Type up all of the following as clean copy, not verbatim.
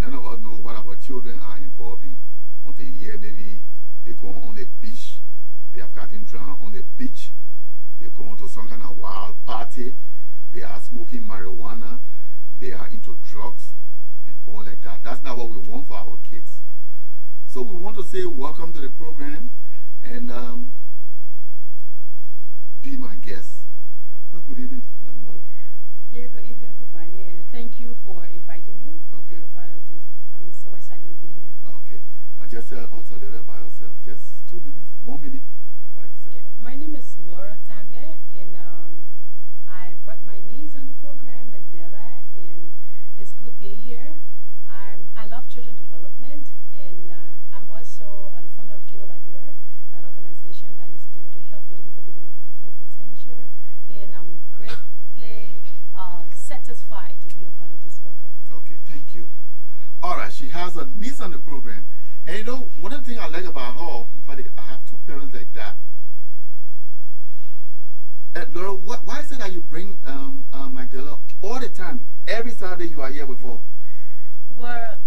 none of us know what our children are involved in. Until you hear maybe they go on the beach, they have gotten drowned on the beach, they go to some kind of wild party, they are smoking marijuana, they are into drugs, and all like that. That's not what we want for our kids. So we want to say welcome to the program and be my guest. Good evening. Yeah, good evening, Varney, and thank you for inviting me to be a part of this. I'm so excited to be here. Okay. Just also a little by yourself, just 2 minutes, 1 minute by yourself. Okay. My name is Laura Tagwe, and I brought my niece on the program, Adela, and it's good being here. I love children development, and I'm also the founder of Kino Library, an organization that is there to help young people develop their full potential, and I'm greatly satisfied to be a part of this program. Okay, thank you. All right, she has a niece on the program. And you know, one of the things I like about her, in fact, I have 2 parents like that. Laura, why is it that you bring Magdala all the time? Every Saturday you are here with her? Well,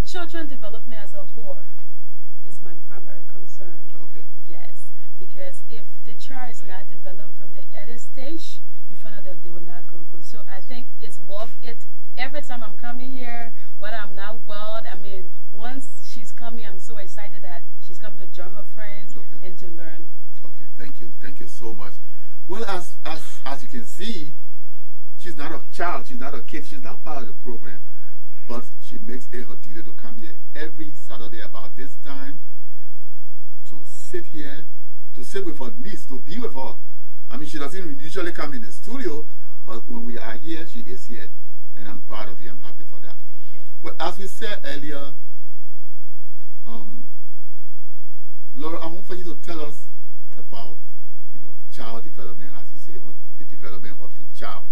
children development as a whole is my primary concern. Okay. Yes, because if the child is not developed from the early stage, you find out that they will not grow good. So I think it's worth it. Every time I'm coming here, whether I'm not well, I mean, once she's coming, I'm so excited that she's coming to join her friends and to learn. Okay, thank you. Thank you so much. Well, as you can see, she's not a child, she's not a kid, she's not part of the program, but she makes it her duty to come here every Saturday about this time to sit here, to sit with her niece, to be with her. I mean, she doesn't usually come in the studio, but when we are here, she is here. And I'm proud of you. I'm happy for that. Thank you. Well, as we said earlier, Laura, I want for you to tell us about, you know, child development, as you say, or the development of the child.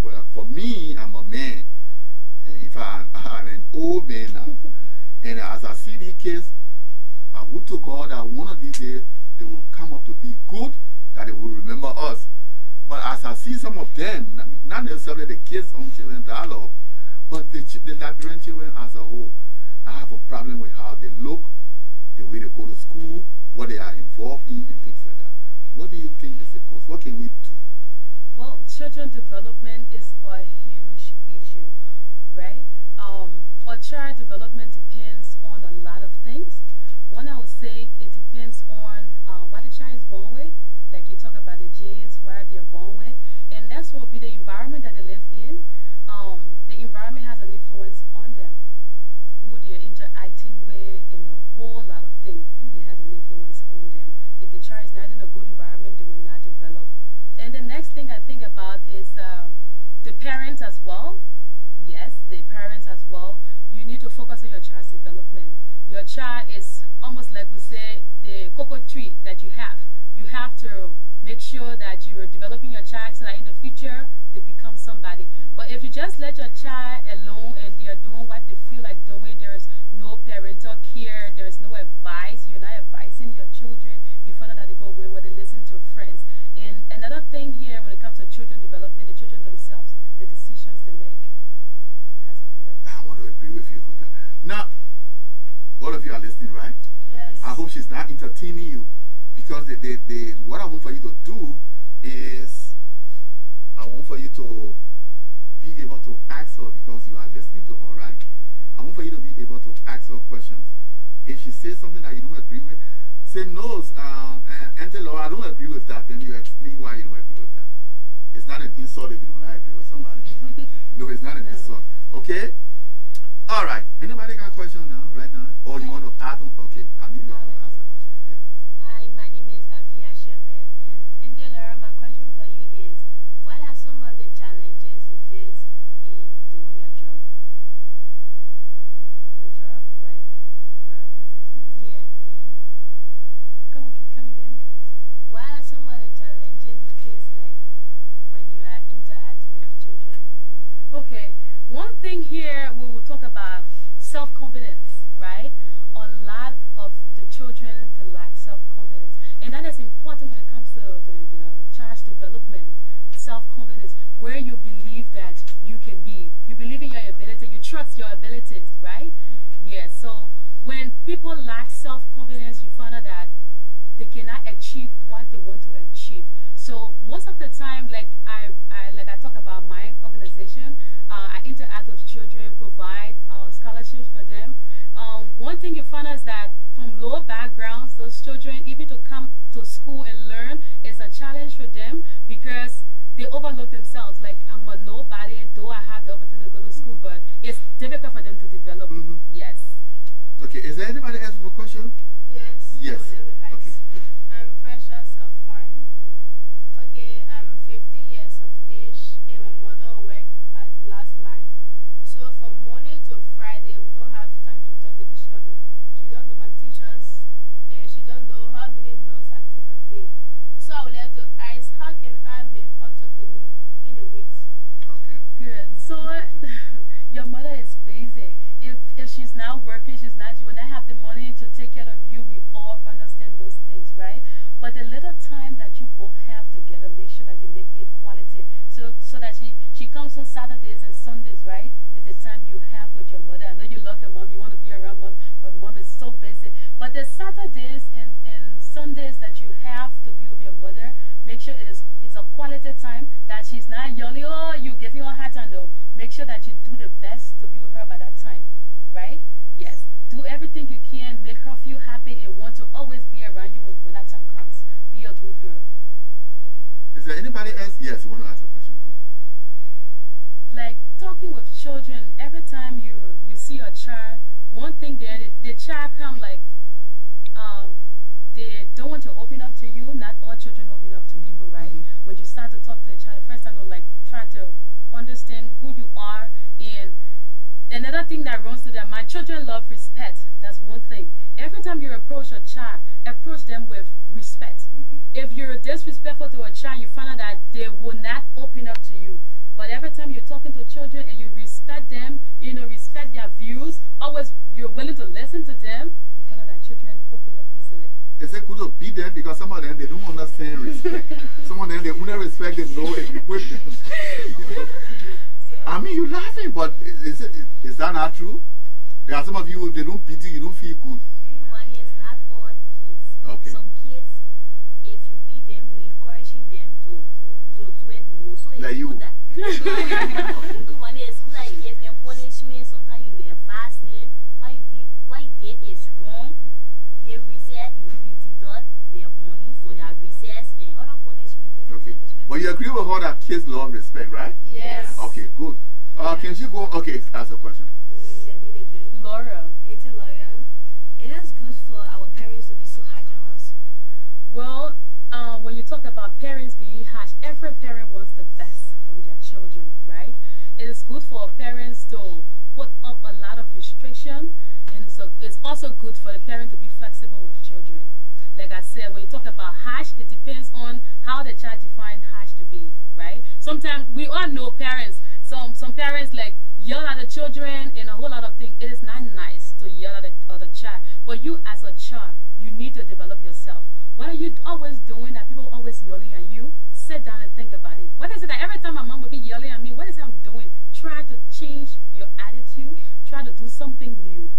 Well, for me, I'm a man. And in fact, I'm an old man now. And as I see these kids, I would to God that one of these days they will come up to be good, that they will remember us. But as I see some of them, not necessarily the kids' own children dialogue, but the Liberian children as a whole, I have a problem with how they look, the way they go to school, what they are involved in, and things like that. What do you think is the cause? What can we do? Well, children development is a huge issue, right? Our child development depends on a lot of things. One, I would say it depends on what the child is born with. Like you talk about the genes, what they're born with, and that's what will be the environment that they live in. The environment has an influence on them, who they're interacting with, and a whole lot of things. It has an influence on them. If the child is not in a good environment, they will not develop. And the next thing I think about is the parents as well. Yes, the parents as well. You need to focus on your child's development. Your child is almost like we say the cocoa tree that you have. You have to make sure that you're developing your child so that in the future they become somebody. But if you just let your child alone and they're doing what they feel like doing, there's no parental care, there's no advice, you're not advising your children, you find out that they go away where they listen to friends. And another thing here when it comes to children development, the children themselves, the decisions they make has a greater problem. I want to agree with you for that. Now, all of you are listening, right? Yes. I hope she's not entertaining you. Because what I want for you to do is, I want for you to be able to ask her, because you are listening to her, right? I want for you to be able to ask her questions. If she says something that you don't agree with, say, no, Auntie Laura, I don't agree with that. Then you explain why you don't agree with that. It's not an insult if you don't agree with somebody. No, it's not an insult. Okay? Yeah. All right. Anybody got a question now, right now? Or you want to add on? Okay. I need you to ask a question. Yeah. Hi, my name is Afia Sherman, and Laura, my question for you is, what are some of the challenges you face in doing your job? My job, like my organization? Yeah, please. Come again, please. What are some of the challenges you face, like, when you are interacting with children? Okay, one thing here we will talk about self-confidence, right? A lot of the children they lack self-confidence, and that is important when it comes to the child's development. Self-confidence, where you believe that you can be, you believe in your ability, you trust your abilities, right? Yeah, so when people lack self-confidence, you find out that they cannot achieve what they want to achieve. So most of the time, like I talk about my organization, I interact with children, provide scholarships for them. One thing you find out is that from low backgrounds, those children, even to come to school and learn, is a challenge for them because they overlook themselves. Like, I'm a nobody, though I have the opportunity to go to school, but it's difficult for them to develop. Yes. Okay, is there anybody else with a question? Yes. Yes. Okay. I'm Precious Kafwan. Okay, I'm 50 years of age and my mother works at last mile. So from Monday to Friday, we don't have time to talk to each other. She don't know my teachers and she don't know how many notes I take a day. So I would like to ask, how can I make her talk to me in a week? Okay. Good. So your mother is busy. If she's not working, you will not have the money to take care of you. We all understand those things, right? But the little time that you both have together, make sure that you make it quality. So that she comes on Saturdays and Sundays, right? It's the time you have with your mother. I know you love your mom, you want to be around mom, but mom is so busy. But the Saturdays and Sundays that you have to be with your mother, make sure it's a quality time, that she's not yelling, oh, you giving her a hard time. No, make sure that you do the best to be with her by that time, right? Yes. Do everything you can, make her feel happy and want to always be around you when that time comes. Be a good girl. Okay. Is there anybody else? Yes, you want to ask a question, please? Like talking with children, every time you see a child, one thing there, the child come like, they don't want to open up to you. Not all children open up to people, right? When you start to talk to a child, the first time they'll like try to understand who you are. And another thing that runs through their mind, children love respect. That's one thing. Every time you approach a child, approach them with respect. If you're disrespectful to a child, you find out that they will not open up to you. But every time you're talking to children and you respect them, you know, respect their views, always you're willing to listen to them, you find out that children open up easily. Is it good to beat them? Because some of them, they don't understand respect. Some of them, they only respect, they know it with them. I mean, you're laughing, but is that not true? There are some of you, if they don't beat you, you don't feel good. Money is not all kids. Okay. Some kids, if you beat them, you're encouraging them to do it more. So it's like you. good that. Money is good that you give them punishment. Sometimes you advise them. What you did is wrong. They reset, you deduct their money for their recess and other punishment. Okay. But you agree with her that kids love respect, right? Yes. Okay, good. Can she go? Okay, ask a question. Your name again? Laura. It's Laura. It is good for our parents to be so hard on us. Well, when you talk about parents being harsh, every parent wants the best from their children, right? It is good for parents to put up a lot of restriction, and so it's also good for the parent to be flexible with children. Like I said, when you talk about harsh, it depends on how the child defines harsh to be, right? Sometimes we all know parents. Some parents like yell at the children and a whole lot of things. It is not nice to yell at the child. But you as a child, you need to develop yourself. What are you always doing that people are always yelling at you? Sit down and think about it. What is it that every time my mom will be yelling at me, what is it I'm doing? Try to change your attitude. Try to do something new.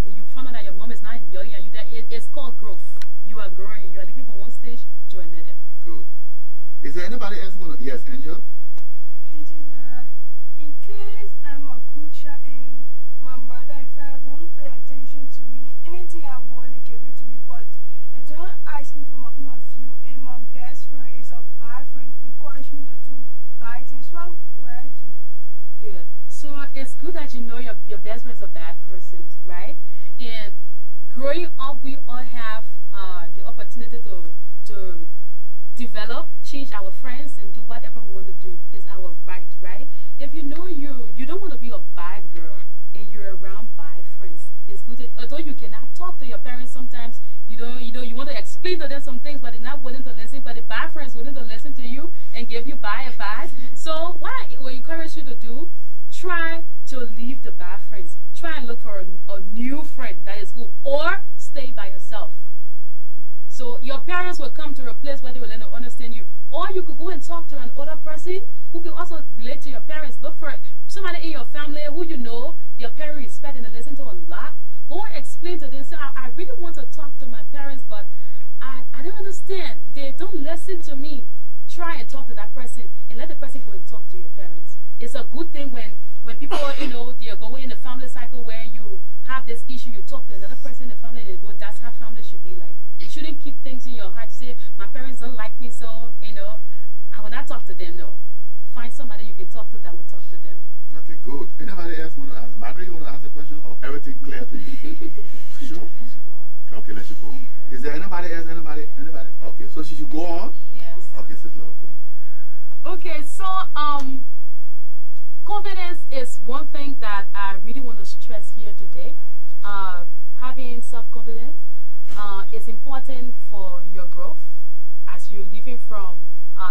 And you find out that your mom is not yelling at you. That it's called growth. You are growing. You are living from one stage to another. Good. Is there anybody else who want to? Yes, Angel? Angela, in case I'm a good child and my mother and father don't pay attention to me, anything I want, they give it to me, but they don't ask me for my own view, and my best friend is a bad friend, encourage me to do bad things. What will I do? Good. So it's good that you know your best friend is a bad person, right? And growing up, we all have the opportunity to develop, change our friends, and do whatever we want to do. Is our right, right? If you know you don't want to be a bad girl and you're around bad friends, it's good to, although you cannot talk to your parents sometimes, you want to explain to them some things, but they're not willing to listen, but the bad friends willing to listen to you and give you bad advice. So what I will encourage you to do, try to leave the bad friends. Try and look for a new friend that is good, or stay by yourself. So your parents will come to a place where they will learn to understand you. Or you could go and talk to an older person who can also relate to your parents. Look for somebody in your family who you know, their expect and they listen to a lot, go and explain to them. Say, I really want to talk to my parents, but I don't understand. They don't listen to me. Try and talk to that person and let the person go and talk to your parents. It's a good thing when people, they're going in the family cycle where you have this issue, you talk to another person in the family and they go, that's how family should be like. You shouldn't keep things in your heart. Say, my parents don't like me, so, I will not talk to them, no. Find somebody you can talk to that will talk to them. Okay, good. Anybody else want to ask? Margaret, you want to ask a question or everything clear to you? Sure? Okay, let you go. Is there anybody else? Anybody? Okay, so she should go on? Yes. Okay, Sister Laura, go. Okay, so confidence is one thing that I really want to stress here today. Having self-confidence is important for your growth as you're living from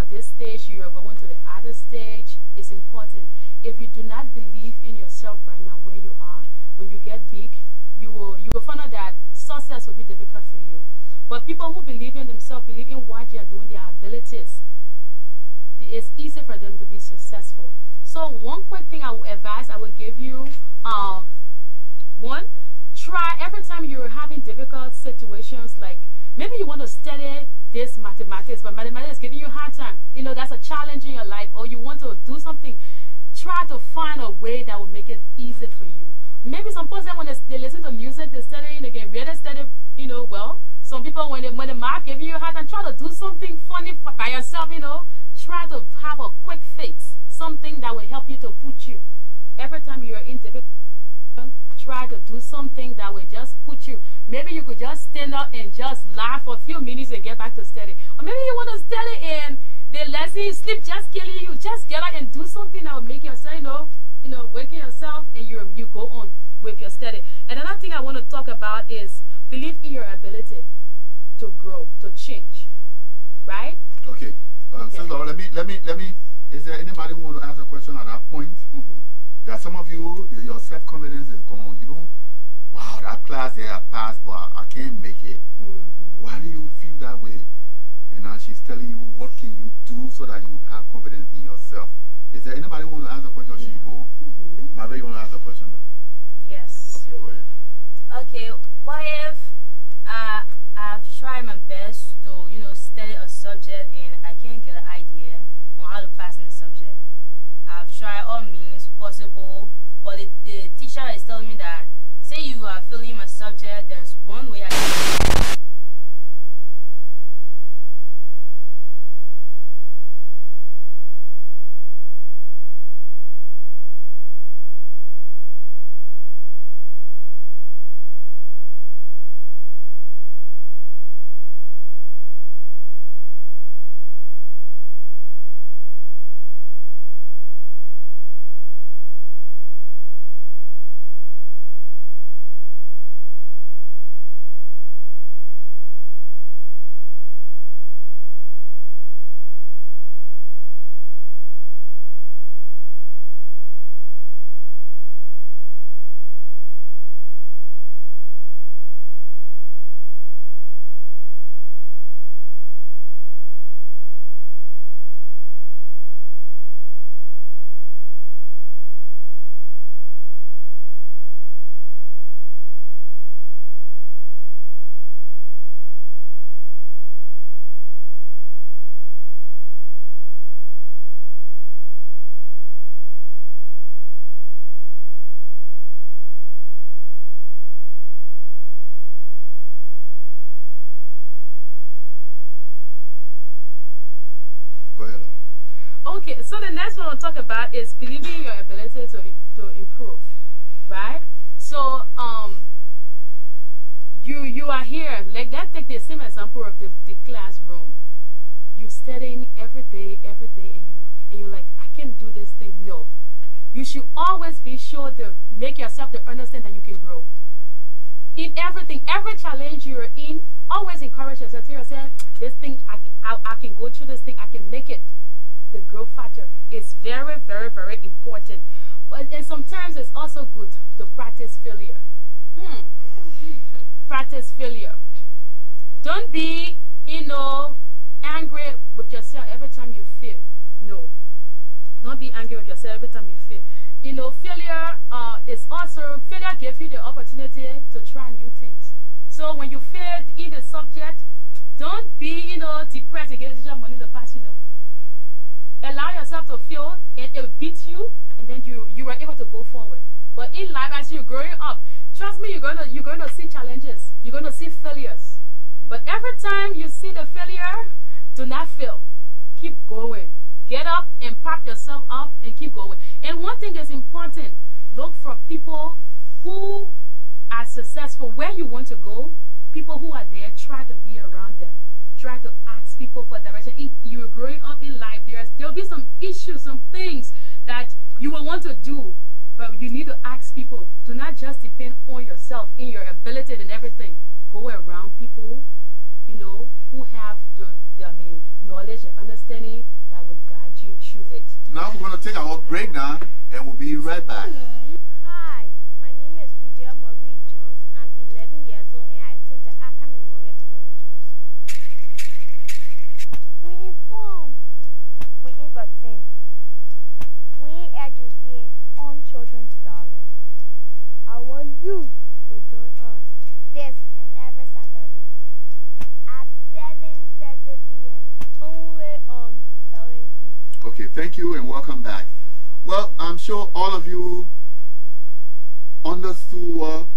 this stage, you are going to the other stage. It's important. If you do not believe in yourself right now where you are, when you get big, you will find out that success will be difficult for you. But people who believe in themselves, believe in what they are doing, their abilities, it's easy for them to be successful. So one quick thing I would give you, one, try every time you're having difficult situations, like maybe you want to study this mathematics, but mathematics is giving you a hard time. That's a challenge in your life, or you want to do something. Try to find a way that will make it easy for you. Maybe some person, when they listen to music, they study, and they can really study, well. Some people, when the math giving you a hard time, try to do something funny by yourself, Try to have a quick fix, something that will help you to put you. Every time you're in difficult, try to do something that will just put you. Maybe you could just stand up and just laugh for a few minutes and get back to study. Or maybe you want to study and the lesson sleep just killing you. Just get up and do something that will make yourself, waking yourself and you go on with your study. And another thing I want to talk about is believe in your ability to grow, to change. Right? Okay. So Laura, let me. Is there anybody who want to ask a question at that point? There are some of you, your self-confidence is gone. You don't, wow, that class there I passed, but I can't make it. Why do you feel that way? And now she's telling you, what can you do so that you have confidence in yourself? Is there anybody who want to ask a question or she go? Margaret, you want to ask a question? Yes. Okay, go ahead. Okay, what if I've tried my best to, study a subject and I can't get an idea on how to pass in the subject? I've tried all means possible, but the teacher is telling me that, say you are failing my subject, there's one way I can. Okay, so the next one we'll talk about is believing in your ability to improve, right? So you are here. Like, let's take the same example of the classroom. You studying every day, and you're like, I can't do this thing. No, you should always be sure to make yourself to understand that you can grow. In everything, every challenge you're in, always encourage yourself. Tell yourself, this thing, I can go through this thing, I can make it. The growth factor is very, very, very important. And sometimes it's also good to practice failure. Practice failure. Don't be, angry with yourself every time you fail. No. Don't be angry with yourself every time you fail. you know, failure is also, failure gives you the opportunity to try new things. So when you failed in the subject, don't be, you know, depressed and get the teacher money to pass, you know. Allow yourself to fail, and it will beat you, and then you were able to go forward. But in life, as you're growing up, trust me, you're gonna see challenges. You're gonna see failures. But every time you see the failure, do not fail. Keep going. Get up and pop yourself up and keep going. And one thing is important. Look for people who are successful where you want to go. People who are there, try to be around them. Try to ask people for direction. You're growing up in life, there'll be some issues, some things that you will want to do, but you need to ask people. Do not just depend on yourself, in your ability and everything. Go around people, you know, who have the knowledge and understanding that will guide you through it. Now we're going to take our break now, and we'll be right back. Hi, my name is Vidya Marie Jones. I'm 11 years old and I attend the Aka Memorial Preparatory School. We inform, we entertain, we educate on Children's Dialogue. I want you to join us this and every Saturday at 7:30 p.m. only on LNT. Okay, thank you and welcome back. Well, I'm sure all of you understood what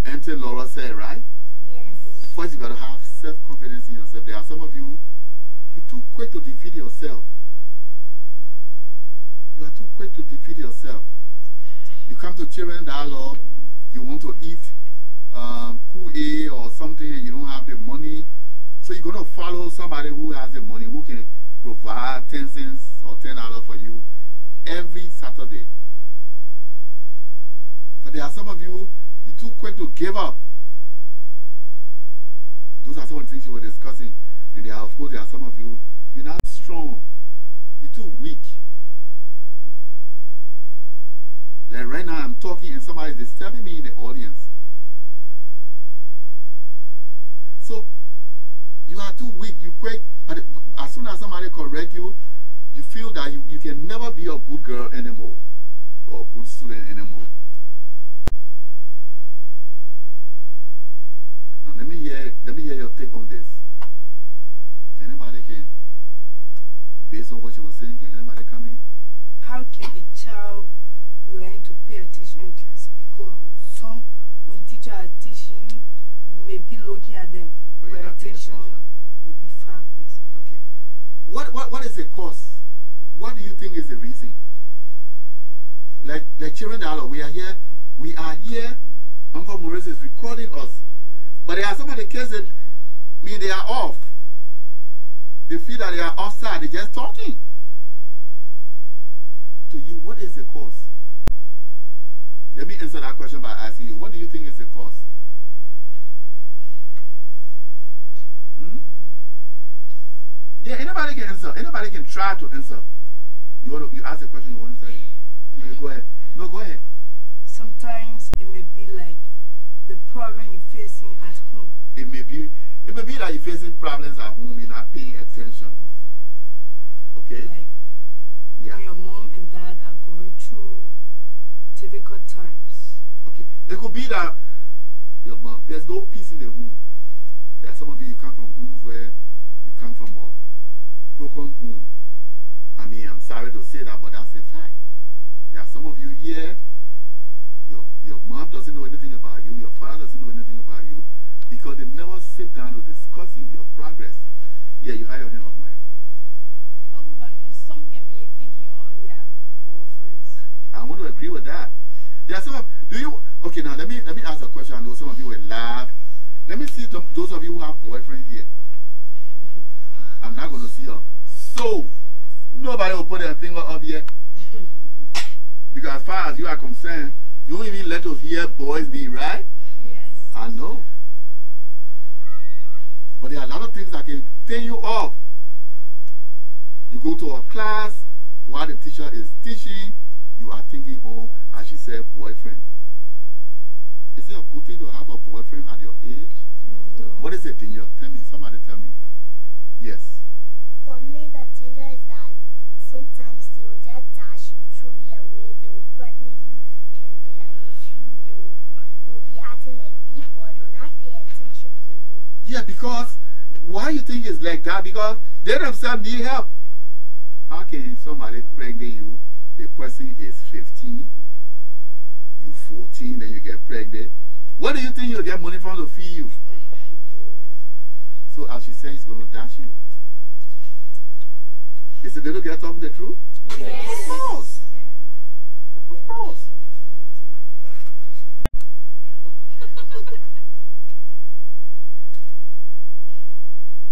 Auntie Laura said, right? Yes. First, you got to have self-confidence in yourself. There are some of you, you're too quick to defeat yourself. You are too quick to defeat yourself. You come to Children Dialogue, you want to eat Kool-Aid or something, and you don't have the money. So you're going to follow somebody who has the money, who can provide 10 cents or $10 for you every Saturday. But there are some of you, you're too quick to give up. Those are some of the things you were discussing. And there are, of course, there are some of you, you're not strong. You're too weak. Like right now, I'm talking and somebody is disturbing me in the audience. So, you are too weak, you quick. But as soon as somebody corrects you, you feel that you can never be a good girl anymore or a good student anymore. Now, let me hear your take on this. Anybody can, based on what you were saying, can anybody come in? How can a child learn to pay attention in class? Because when teachers are teaching, you may be looking at them, But but you're not paying attention may be far place. Okay. What is the cause? What do you think is the reason? Like Children Dialogue, we are here. Uncle Maurice is recording us. But there are some of the kids that mean they are off. They feel that they are offside, they're just talking. To you, what is the cause? Let me answer that question by asking you, what do you think is the cause? Yeah, anybody can answer. Anybody can try to answer. You ask a question, you want to say? Okay, go ahead. No, go ahead. Sometimes it may be like the problem you're facing at home. It may be that you're facing problems at home, you're not paying attention. Okay? Like when your mom and dad are going through difficult times. Okay. It could be that your mom, there's no peace in the home. There are some of you come from homes where you come from a broken home. I mean, I'm sorry to say that, but that's a fact. There are some of you here, your mom doesn't know anything about you, your father doesn't know anything about you, because they never sit down to discuss your progress. Yeah, you have your hand off my head. Uncle Varney, some can be thinking on their boyfriends. I want to agree with that. There are some of, okay, now let me ask a question. I know some of you will laugh. Let me see those of you who have boyfriends here. I'm not going to see her. So, nobody will put their finger up here. Because as far as you are concerned, you don't even let us hear boys be, right? Yes. I know. But there are a lot of things that can turn you off. You go to a class, while the teacher is teaching, you are thinking, oh, as she said, boyfriend. Is it a good thing to have a boyfriend at your age? No. What is the danger? Tell me, somebody tell me. Yes. For me, the danger is that sometimes they will just dash you, throw you away, they will pregnant you, and if you, they will be acting like people, they will not pay attention to you. Yeah, because why you think it's like that? Because they themselves need help. How can somebody pregnant you? The person is 15, you 14, then you get pregnant. What do you think you'll get money from to feed you? So as she said, he's going to dash you. Is the little girl talking the truth? Yes. Of course. Of course.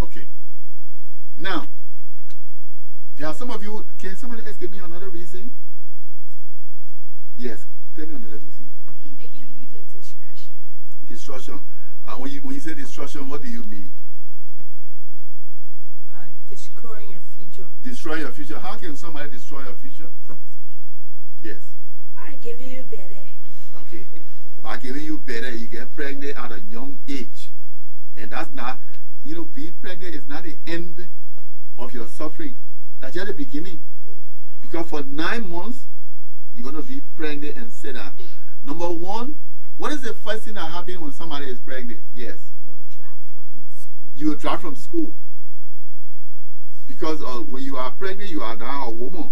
Okay. Now, there are some of you, can somebody else give me another reason? Yes, tell me another reason. It can lead to destruction. Destruction. When you say destruction, what do you mean? Destroying your future. Destroy your future. How can somebody destroy your future? Yes. I give you better. Okay. By giving you better, you get pregnant at a young age. And that's not, you know, being pregnant is not the end of your suffering. That's just the beginning. Because for 9 months, you're going to be pregnant and sit down. Number one, what is the first thing that happens when somebody is pregnant? Yes. You will drop from school. Because when you are pregnant, you are now a woman.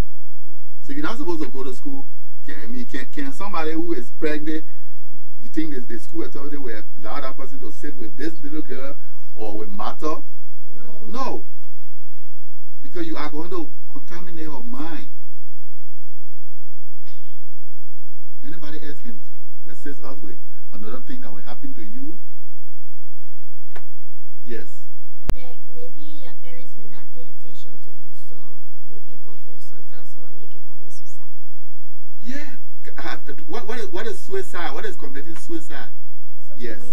So you're not supposed to go to school. Can somebody who is pregnant, you think that the school authority will allow that person to sit with this little girl or with Martha? No. No. Because you are going to contaminate her mind. Anybody else can assist us with another thing that will happen to you? Yes. Like maybe your parents may not pay attention to you, so you'll be confused. Sometimes someone can commit suicide. Yeah. What is suicide? What is committing suicide? Yes.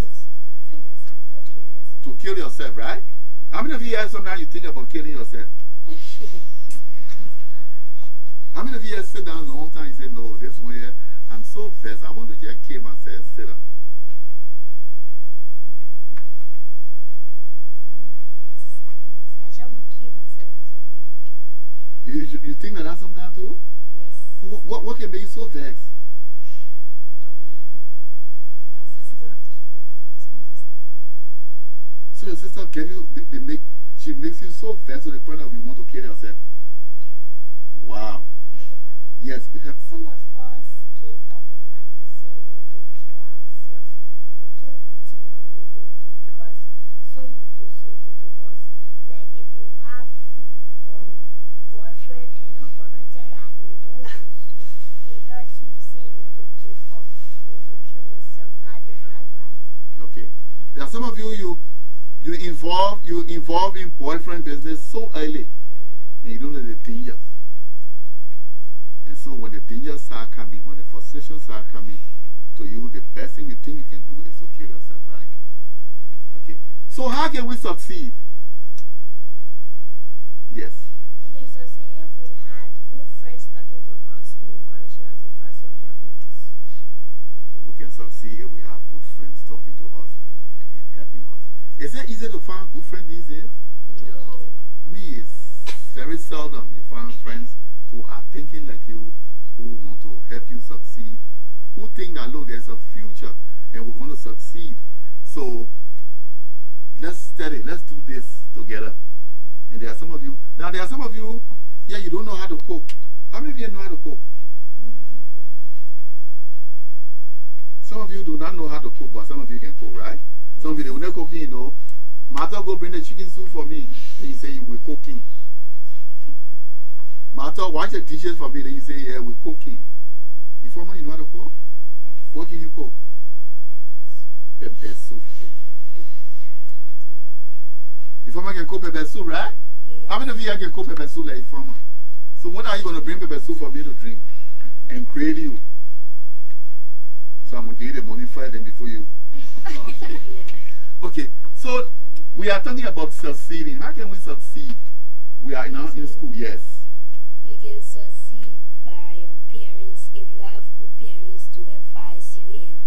To kill yourself, right? How many of you guys sometimes you think about killing yourself? How many of you guys sit down a long time and say, no, this is where I'm so vexed, I want to just kill myself and sit down? You think that sometimes too? Yes. What can make you so vexed? My sister, my small sister. So your sister she makes you so vexed to the point of you want to kill yourself. Wow. Yes, some of us gave up in life. We say we want to kill ourselves. We can't continue living again because someone do something to us. Like if you have a boyfriend and a boyfriend tell that he don't want you, it hurts you, you say you want to give up, you want to kill yourself. That is not right. okay. There are some of you involve in boyfriend business so early and you don't know the dangers. And so when the dangers start coming, when the frustrations start coming to you, the best thing you think you can do is to kill yourself, right? Okay. So how can we succeed? Yes. We can succeed if we had good friends talking to us and encouraging us and also helping us. We can succeed if we have good friends talking to us and helping us. Is it easy to find good friends these days? No. I mean, it's very seldom you find friends who are thinking like you, who want to help you succeed, who think that, look, there's a future and we're going to succeed. So let's study, let's do this together. And there are some of you, now there are some of you, yeah, you don't know how to cook. How many of you know how to cook? Some of you do not know how to cook, but some of you can cook, right? Some of you, they will not cooking, you know. Martha, go bring the chicken soup for me. Then you say, you will cooking. Martha, wash the dishes for me. Then you say, yeah, we're cooking. Informer, you know how to cook? Yes. What can you cook? Pepper soup. Informer can cook pepper soup, right? Yes. How many of you can cook pepper soup like Informer? So when are you going to bring pepper soup for me to drink and create you? So I'm going to give you the money first and before you. Okay, so we are talking about succeeding. How can we succeed? We are now in school, yes. You can succeed by your parents if you have good parents to advise you, and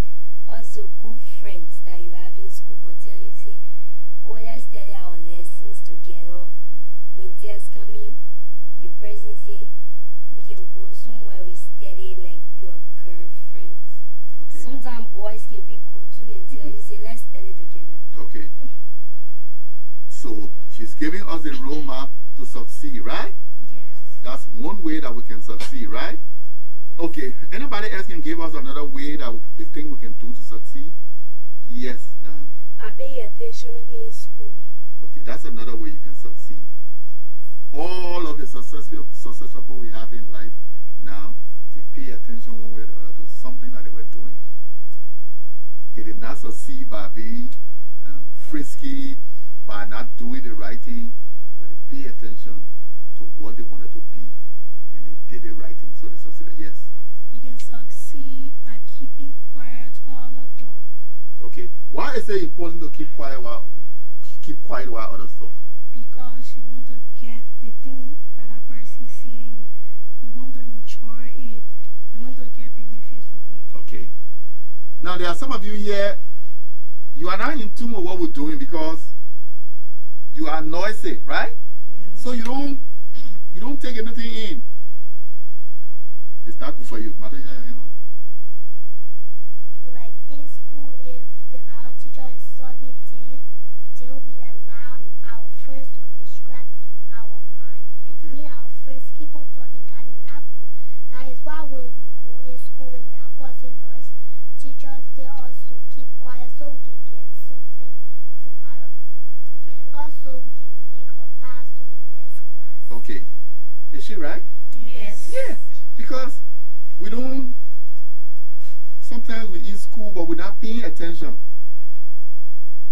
also good friends that you have in school will tell you, say, oh, let's study our lessons together. When tests come in, the person say we can go somewhere we study like your girlfriends. Okay. Sometimes boys can be cool too until you say let's study together. Okay. So she's giving us a roadmap to succeed, right? Yes. That's one way that we can succeed, right? Okay. Anybody else can give us another way that they think we can do to succeed? Yes. I pay attention in school. Okay, that's another way you can succeed. All of the successful people we have in life now, they pay attention one way or the other to something that they were doing. They did not succeed by being frisky, by not doing the right thing, but they pay attention to what they wanted to be, and they did the right thing, so they succeeded. Yes? You can succeed by keeping quiet while others talk. Okay. Why is it important to keep quiet while others talk? Because you want to get the thing that a person is saying. You want to enjoy it. You want to get benefits from it. Okay. Now there are some of you here, you are not in tune with what we're doing because you are noisy, right? Yes. So you don't take anything in. It's not good for you. Like in school, if our teacher is talking, then we allow our friends to distract our mind. Okay. When our friends keep on talking, that is not good. That is why when we go in school, when we are causing noise, teachers tell us to keep quiet so we can get something from out of them. Okay. And also we can make a pass to the next class. Okay. Is she right? Yes. Yeah. Because we don't, sometimes we in school but we're not paying attention.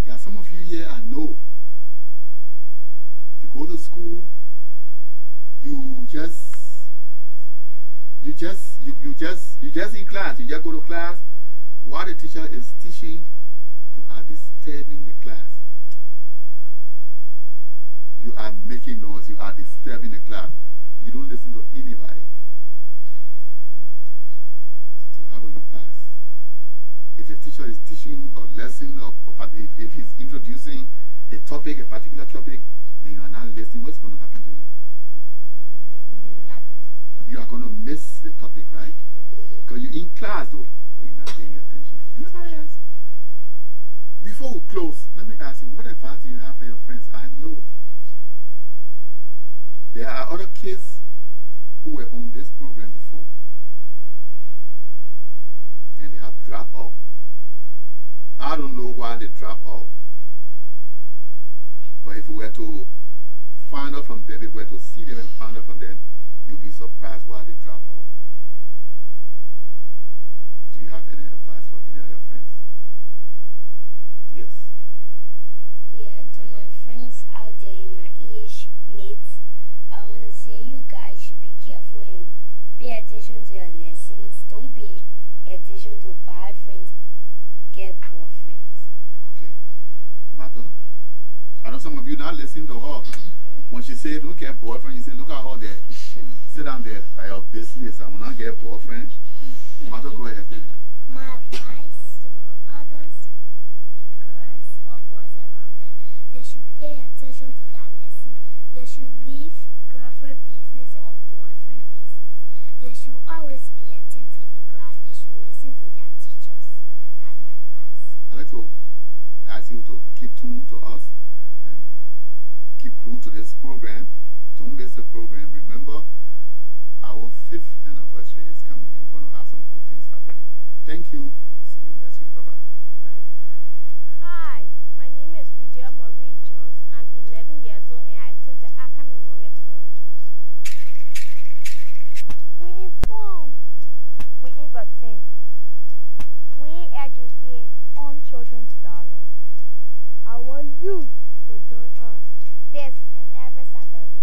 There are some of you here I know. You go to school, you just in class, you just go to class. While the teacher is teaching, you are disturbing the class. You are making noise, you are disturbing the class. You don't listen to anybody. So how will you pass? If the teacher is teaching a lesson, or if he's introducing a topic, a particular topic, and you are not listening, what's going to happen to you? You are going to miss the topic, right? Because you're in class though, but you're not paying attention. Anybody else? Before we close, let me ask you, what advice do you have for your friends? I know there are other kids who were on this program before, and they have dropped off. I don't know why they dropped off. But if we were to find out from them, if we were to see them and find out from them, you'll be surprised why they dropped off. Do you have any advice for any of your friends? Yes. Yeah, to my friends out there in my age mates, I want to say you guys should be careful and pay attention to your lessons. Don't pay attention to bad friends, get boyfriends. Okay. Martha? I know some of you not listening to her. When she said don't get boyfriend, you say look at her there. Sit down there at your business. I will not get boyfriend. Martha, go ahead. My advice to others, girls or boys around there, they should pay attention to their lesson. They should leave girlfriend business or boyfriend business. They should always be attentive in class. They should listen to their teachers. That's my advice. I'd like to ask you to keep tuned to us and keep glued to this program. Don't miss the program. Remember, our 5th anniversary is coming and we're going to have some good things happening. Thank you. We'll see you next week. Bye bye. Hi, my name is Vidya Marie Jones. I'm 11 years old and I attend the Aka Memorial Preparatory School. We inform, we entertain, we educate on children's dialogue. I want you to join us This and every Saturday.